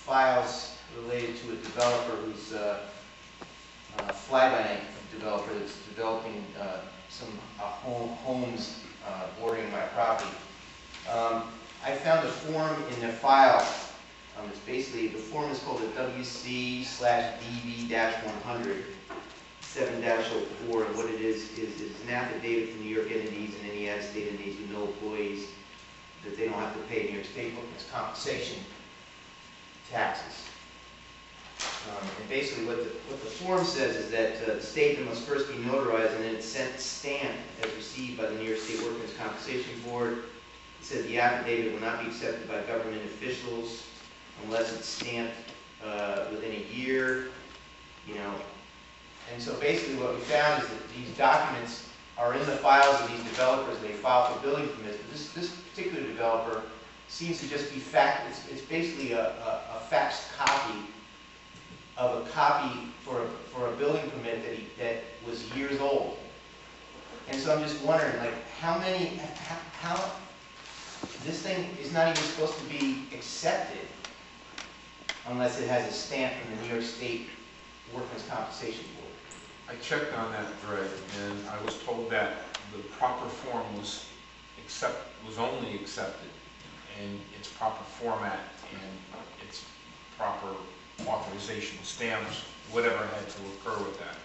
files related to a developer who's a fly-by-night developer that's developing some homes bordering my property. I found a form in the file. It's basically, the form is called a WC/DB-100 7-04, and what it is it's an affidavit from New York entities and any out-of-state entities with no employees that they don't have to pay New York State workers' compensation taxes. And basically what the form says is that the statement must first be notarized and then it's sent stamped as received by the New York State Workers' Compensation Board. It says the affidavit will not be accepted by government officials unless it's stamped within a year, you know. And so basically what we found is that these documents are in the files of these developers. They file for building permits, but this particular developer seems to just be it's basically a faxed copy of a copy for a building permit that was years old. And so I'm just wondering, like, how this thing is not even supposed to be accepted unless it has a stamp from the New York State Workers' Compensation Board. I checked on that thread, and I was told that the proper form was only accepted in its proper format and its proper authorization stamps, whatever had to occur with that.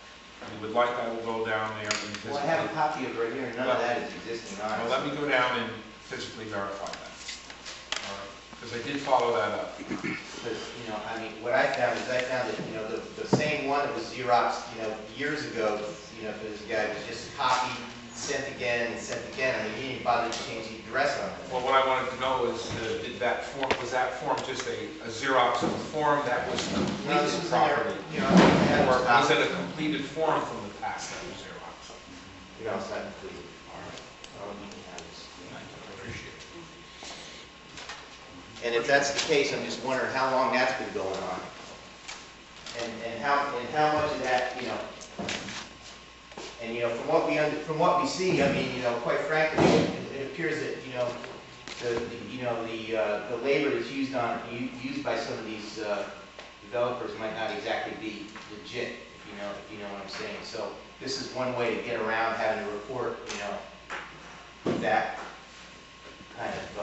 If you would like, I will go down there and physically... Well, I have a copy of it right here, and none of that is existing on it. Well, let me go down and physically verify that. All right, because I did follow that up. Because, you know, I mean, what I found is that, you know, the same one that was Xeroxed, you know, years ago, you know, for this guy was just copied, sent again, and sent again. I mean, he didn't bother to change the address on it. Well, what I wanted to know is, was that form just a Xerox of the form that was completed properly? You know, or was it a completed form from the past that was Xerox? You know, it's not completed. All right. I appreciate it. And if that's the case, I'm just wondering how long that's been going on, and how much of that, you know, and you know, from what we see, I mean, you know, quite frankly, it appears that, you know, the labor that's used by some of these developers might not exactly be legit, if you know what I'm saying. So this is one way to get around having to report, you know, that kind of.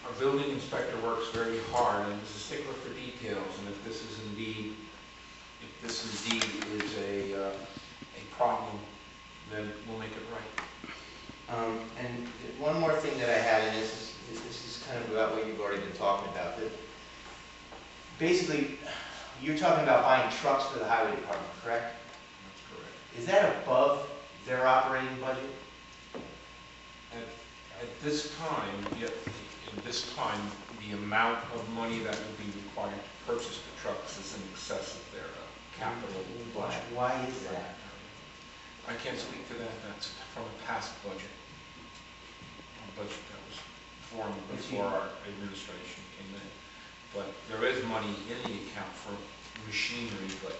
Our building inspector works very hard and is a stickler for details. And if this indeed is a problem, then we'll make it right. And one more thing that I had, and this is kind of about what you've already been talking about. That basically, you're talking about buying trucks for the highway department, correct? That's correct. Is that above their operating budget? At this time, the amount of money that will be required to purchase the trucks is in excess of their capital budget. Why is that? I can't speak to that. That's from a past budget. A budget that was formed before our administration came in. But there is money in the account for machinery, but